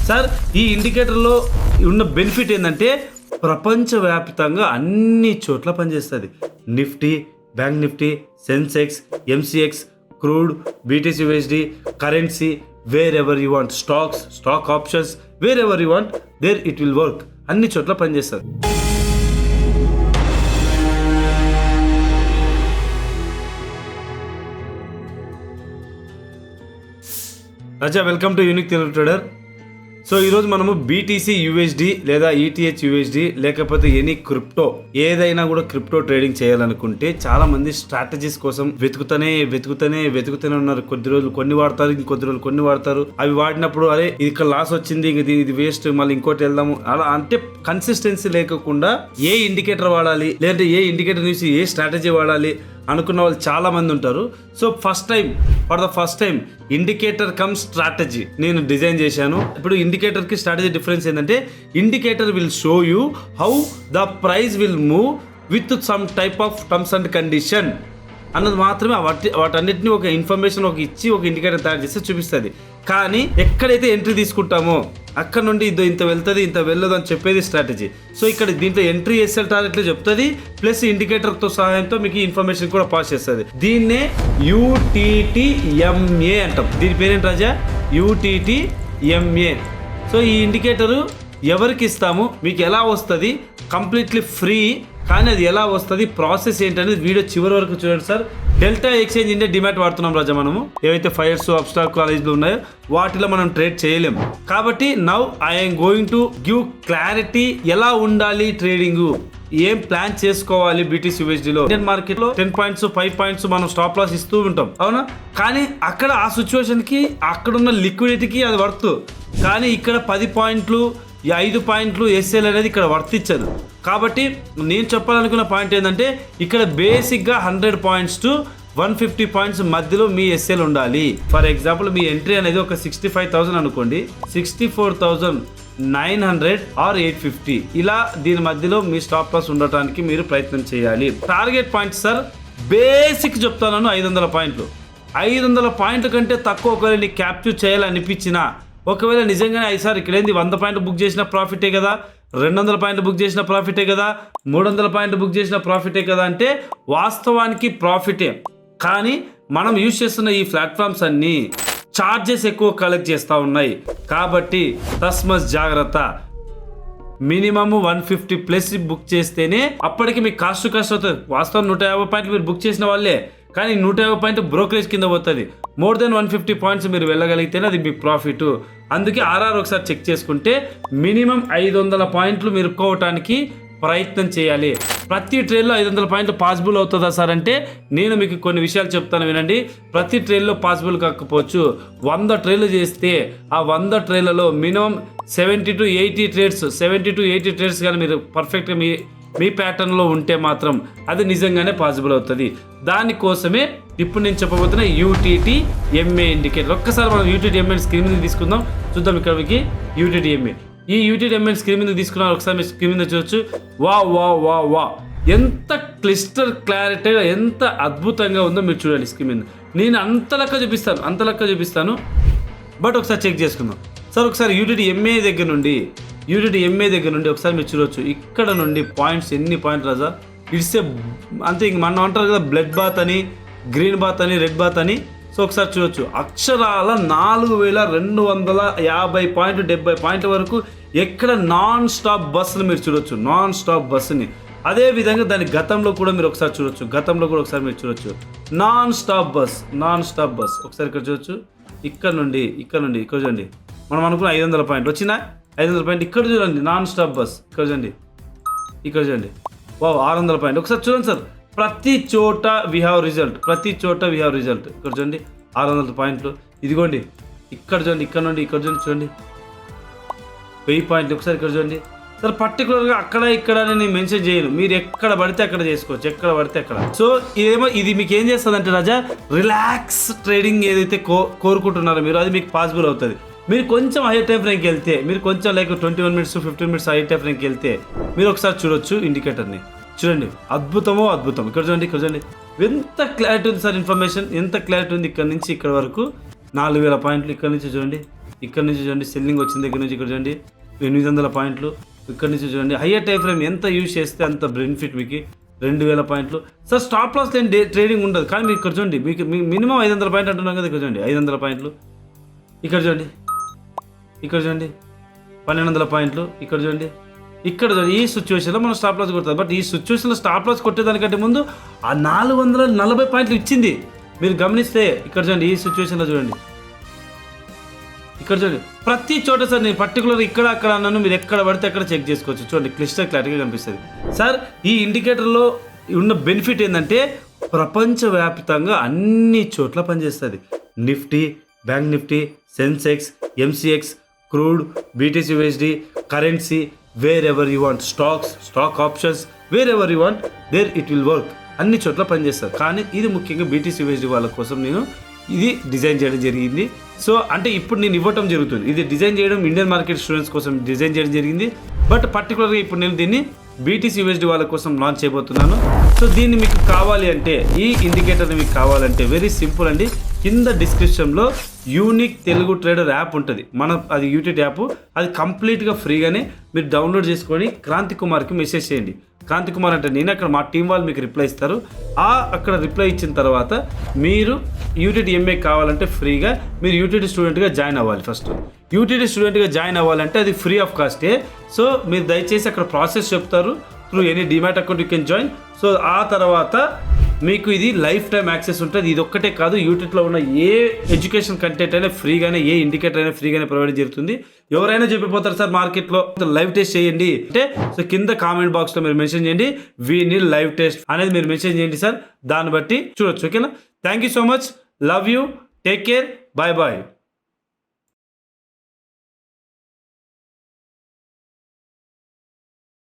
Sir ఈ ఇండికేటర్లో ఉన్న benefit ఏంటంటే ప్రపంచవ్యాప్తంగా అన్ని చోట్ల పనిచేస్తుంది. Nifty, bank Nifty, Sensex, MCX, crude, BTC USD, currency, wherever you want, stocks, stock options, wherever you want there it will work. అన్ని చోట్ల పనిచేస్తుంది. Raja, welcome to unique Telugu trader. So ఈరోజు మనము BTC USD లేదా ETH USD లేకపోతే any crypto ఏదైనా కూడా crypto trading చేయాలనుకుంటే చాలా మంది స్ట్రాటజీస్ కోసం వెతుకుతూనే ఉన్నారు. కొద్ది రోజులు కొన్ని వాడతారు, ఇంకొద్ది రోజులు కొన్ని వాడతారు. అవి వాడినప్పుడు అరే ఇక్కడ లాస్ వచ్చింది, ఇది వేస్ట్, మళ్ళీ ఇంకోటి వెళ్దాము, అలా అంటే కన్సిస్టెన్సీ లేకుండా ఏ ఇండికేటర్ వాడాలి, లేదంటే ఏ ఇండికేటర్ నుంచి ఏ స్ట్రాటజీ వాడాలి అనుకున్న వాళ్ళు చాలా మంది ఉంటారు. So for the first time indicator come strategy నేను డిజైన్ చేశాను. ఇప్పుడు ఇండికేటర్ కి స్ట్రాటజీ డిఫరెన్స్ ఏంటంటే indicator will show you how the price will move with some type of terms and condition అన్నది మాత్రమే. వాటన్నిటిని ఒక ఇన్ఫర్మేషన్ ఇచ్చి ఒక ఇండికేటర్ తయారు చేస్తే చూపిస్తుంది. కానీ ఎక్కడైతే ఎంట్రీ తీసుకుంటామో అక్కడ నుండి ఇంత వెళ్తుంది, ఇంత వెళ్ళదు అని చెప్పేది స్ట్రాటజీ. సో ఇక్కడ దీంట్లో ఎంట్రీ SL టార్గెట్లు చెప్తుంది, ప్లస్ ఇండికేటర్తో సహాయంతో మీకు ఇన్ఫర్మేషన్ కూడా పాస్ చేస్తుంది. దీన్నే UTTMA అంటాం. దీని పేరేంటి రాజా? UTTMA. సో ఈ ఇండికేటరు ఎవరికి ఇస్తాము, మీకు ఎలా వస్తుంది, కంప్లీట్లీ ఫ్రీ. కానీ అది ఎలా వస్తుంది, ప్రాసెస్ ఏంటనేది వీడియో చివరి వరకు చూడండి sir. Delta exchange India demat వాడుతున్నాం రాజా. మనము ఏవైతే ఫైర్స్, అప్స్టాక్ కాలేజ్లు ఉన్నాయో వాటిలో మనం ట్రేడ్ చేయలేము. కాబట్టి now I'm going to give clarity ఎలా ఉండాలి ట్రేడింగ్, ఏం ప్లాన్ చేసుకోవాలి. BTC USDలో ఇండియన్ మార్కెట్ లో 10 పాయింట్స్ 5 పాయింట్స్ మనం స్టాప్ లాస్ ఇస్తూ ఉంటాం, అవునా? కానీ అక్కడ ఆ సిచ్యువేషన్ కి అక్కడున్న లిక్విడిటీకి అది వర్త్. కానీ ఇక్కడ 10 పాయింట్లు 5 పాయింట్లు SL అనేది ఇక్కడ వర్తించదు. కాబట్టి నేను చెప్పాలనుకున్న పాయింట్ ఏంటంటే ఇక్కడ బేసిక్గా 100 పాయింట్స్ టు 150 పాయింట్స్ మధ్యలో మీ SL ఉండాలి. ఫర్ ఎగ్జాంపుల్ మీ ఎంట్రీ అనేది ఒక 65,000 అనుకోండి, 64,900 ఆర్ 850 ఇలా దీని మధ్యలో మీ స్టాప్ లాస్ ఉండటానికి మీరు ప్రయత్నం చేయాలి. టార్గెట్ పాయింట్స్ సార్ బేసిక్ చెప్తాను 500 పాయింట్లు. 500 పాయింట్ల కంటే తక్కువ ఒకవేళ నీకు క్యాప్చర్ చేయాలనిపించినా, ఒకవేళ నిజంగానే సార్ ఇక్కడ ఏంది 100 పాయింట్లు బుక్ చేసిన ప్రాఫిటే కదా, 200 పాయింట్లు బుక్ చేసిన ప్రాఫిటే కదా, 300 పాయింట్లు బుక్ చేసిన ప్రాఫిటే కదా అంటే వాస్తవానికి ప్రాఫిటే. కానీ మనం యూజ్ చేస్తున్న ఈ ప్లాట్ఫామ్స్ అన్నీ చార్జెస్ ఎక్కువ కలెక్ట్ చేస్తూ ఉన్నాయి. కాబట్టి తస్మస్ జాగ్రత్త. మినిమమ్ 150 ప్లస్ బుక్ చేస్తేనే అప్పటికి మీకు కాస్ట్ అవుతుంది. వాస్తవం 150 పాయింట్లు మీరు బుక్ చేసిన వాళ్ళే, కానీ 150 పాయింట్ బ్రోకరేజ్ కింద పోతుంది. మోర్ దెన్ 150 పాయింట్స్ మీరు వెళ్ళగలిగితేనే అది మీ ప్రాఫిట్. అందుకే RR ఒకసారి చెక్ చేసుకుంటే మినిమం 500 పాయింట్లు మీరు కోవటానికి ప్రయత్నం చేయాలి. ప్రతి ట్రేడ్లో 500 పాయింట్లు పాసిబుల్ అవుతుందా సార్ అంటే నేను మీకు కొన్ని విషయాలు చెప్తాను వినండి. ప్రతి ట్రేడ్లో పాసిబుల్ కాకపోవచ్చు. 100 ట్రేడ్లు చేస్తే ఆ 100 ట్రేడ్లలో మినిమం 70 to 80 ట్రేడ్స్ కానీ మీరు పర్ఫెక్ట్గా మీ ప్యాటర్న్లో ఉంటే మాత్రం అది నిజంగానే పాసిబుల్ అవుతుంది. దానికోసమే ఇప్పుడు నేను చెప్పబోతున్న UTTMA ఇండికేటర్. ఒక్కసారి మనం UTTMA స్క్రీన్ మీద తీసుకుందాం, చూద్దాం. ఇక్కడ మీకు UTTMA, ఈ UTTMA స్క్రీన్ మీద తీసుకున్నాం. ఒకసారి మీరు స్క్రీన్ మీద చూడొచ్చు. వా ఎంత క్లిస్టర్ క్లారిటీగా, ఎంత అద్భుతంగా ఉందో మీరు చూడండి స్క్రీన్ మీద. నేను అంత లెక్క చూపిస్తాను, బట్ ఒకసారి చెక్ చేసుకుందాం సార్. ఒకసారి UTTMA దగ్గర నుండి ఒకసారి మీరు చూడొచ్చు. ఇక్కడ నుండి పాయింట్స్ ఎన్ని పాయింట్లు రాజా, ఇట్స్ అంతే. ఇంక మనం అంటారు కదా బ్లడ్ బాత్ అని, గ్రీన్ బాత్ అని, రెడ్ బాత్ అని. సో ఒకసారి చూడొచ్చు అక్షరాల 4,250 పాయింట్లు 70 పాయింట్ల వరకు ఎక్కడ నాన్ స్టాప్ బస్సులు మీరు చూడొచ్చు, నాన్ స్టాప్ బస్సుని. అదే విధంగా దాని గతంలో కూడా మీరు ఒకసారి చూడొచ్చు, నాన్ స్టాప్ బస్. ఒకసారి ఇక్కడ చూడొచ్చు. ఇక్కడ నుండి ఇక్కడ చూడండి. మనం అనుకున్న 500 పాయింట్లు వచ్చినా, 500 పాయింట్ ఇక్కడ చూడండి, నాన్ స్టాప్ బస్. ఇక్కడ చూడండి. 600 పాయింట్. ఒకసారి చూడండి సార్, ప్రతి చోట వీ హ్యావ్ రిజల్ట్. ఇక్కడ చూడండి 600 పాయింట్లు. ఇదిగోండి ఇక్కడ చూడండి, ఇక్కడ నుండి ఇక్కడ చూడండి 1000 పాయింట్లు. ఒకసారి ఇక్కడ చూడండి సార్. పర్టికులర్గా అక్కడ ఇక్కడ నేను మెన్షన్ చేయను, మీరు ఎక్కడ పడితే అక్కడ చేసుకోవచ్చు, సో ఇది మీకు ఏం చేస్తుంది అంటే రాజా, రిలాక్స్ ట్రేడింగ్ ఏదైతే కోరుకుంటున్నారో మీరు, అది మీకు పాసిబుల్ అవుతుంది. మీరు కొంచెం హై టైం ఫ్రేమ్కి వెళ్తే, మీరు కొంచెం like 21 minutes 15 minutes high time ఫ్రేమ్కి వెళ్తే మీరు ఒకసారి చూడొచ్చు ఇండికేటర్ని. చూడండి అద్భుతం. ఇక్కడ చూడండి ఎంత క్లారిటీ ఉంది సార్, ఇన్ఫర్మేషన్ ఎంత క్లారిటీ ఉంది. ఇక్కడ నుంచి ఇక్కడ వరకు 4000 పాయింట్లు. ఇక్కడ నుంచి చూడండి ఇక్కడ నుంచి చూడండి సెల్లింగ్ వచ్చిన దగ్గర నుంచి ఇక్కడ చూడండి 800 పాయింట్లు. ఇక్కడ నుంచి చూడండి హయ్యర్ టైం ఫ్రేమ్ ఎంత యూజ్ చేస్తే అంత బెనిఫిట్ మీకు 2000 పాయింట్లు. సార్ స్టాప్ లాస్ లేని ట్రేడింగ్ ఉండదు, కానీ మీరు ఇక్కడ చూడండి మీకు మినిమం 500 పాయింట్లు అంటున్నాం కదా. ఇక్కడ చూడండి 500 పాయింట్లు. ఇక్కడ చూడండి 1200 పాయింట్లు. ఇక్కడ చూడండి ఈ సిచ్యువేషన్లో మనం స్టాప్ లాస్ కొడతాం. బట్ ఈ సిచ్యువేషన్లో స్టాప్ లాస్ కొట్టేదానికంటే ముందు ఆ 440 పాయింట్లు ఇచ్చింది మీరు గమనిస్తే. ఇక్కడ చూడండి ఈ సిచ్యువేషన్లో చూడండి, ఇక్కడ చూడండి ప్రతి చోట సార్ నేను పర్టికులర్ ఇక్కడ అక్కడ అన్నాను, మీరు ఎక్కడ పడితే అక్కడ చెక్ చేసుకోవచ్చు. చూడండి క్లిస్టర్ క్లారిటీగా కనిపిస్తుంది. సార్ ఈ ఇండికేటర్లో ఉన్న బెనిఫిట్ ఏంటంటే ప్రపంచవ్యాప్తంగా అన్ని చోట్ల పనిచేస్తుంది. Nifty, bank Nifty, Sensex, MCX, crude, BTC USD, currency, wherever you want, stock options, wherever you want there it will work. అన్ని చోట్ల పనిచేస్తారు. కానీ ఇది ముఖ్యంగా BTC USD వాళ్ళ కోసం నేను ఇది డిజైన్ చేయడం జరిగింది. సో అంటే ఇప్పుడు నేను ఇవ్వటం జరుగుతుంది. ఇది డిజైన్ చేయడం ఇండియన్ మార్కెట్ స్టూడెంట్స్ కోసం డిజైన్ చేయడం జరిగింది. బట్ పర్టికులర్గా ఇప్పుడు నేను దీన్ని BTC USD వాళ్ళ కోసం లాంచ్ చేయబోతున్నాను. సో దీన్ని మీకు కావాలి అంటే, ఈ ఇండికేటర్ని మీకు కావాలంటే వెరీ సింపుల్ అండి. కింద డిస్క్రిప్షన్లో యూనిక్ తెలుగు ట్రేడర్ యాప్ ఉంటుంది. అది యూటిట్ యాప్, అది కంప్లీట్గా ఫ్రీగానే మీరు డౌన్లోడ్ చేసుకొని క్రాంతి కుమార్కి మెసేజ్ చేయండి. క్రాంతి కుమార్ అంటే నేను, అక్కడ మా టీం వాళ్ళు మీకు రిప్లై ఇస్తారు. అక్కడ రిప్లై ఇచ్చిన తర్వాత మీరు యూటిట్ MA కావాలంటే ఫ్రీగా మీరు యూటిట్ స్టూడెంట్గా జాయిన్ అవ్వాలి. ఫస్ట్ యూటిట్ స్టూడెంట్గా జాయిన్ అవ్వాలంటే అది ఫ్రీ ఆఫ్ కాస్టే. సో మీరు దయచేసి అక్కడ ప్రాసెస్ చెప్తారు. Through any demat account you can join. So ఆ తర్వాత మీకు ఇది లైఫ్ టైం యాక్సెస్ ఉంటుంది. ఇది ఒక్కటే కాదు, యూట్యూబ్లో ఉన్న ఏ ఎడ్యుకేషన్ కంటెంట్ అయినా ఫ్రీగానే, ఏ ఇండికేటర్ అయినా ఫ్రీగానే ప్రొవైడ్ జరుగుతుంది. ఎవరైనా చెప్పిపోతారు సార్ మార్కెట్లో లైవ్ టెస్ట్ చేయండి అంటే, సో కింద కామెంట్ బాక్స్లో మీరు మెన్షన్ చేయండి వీ నీడ్ లైవ్ టెస్ట్ అనేది మీరు మెన్షన్ చేయండి సార్. దాన్ని బట్టి చూడొచ్చు. ఓకేనా? Thank you so much. Love you. Take care. Bye bye.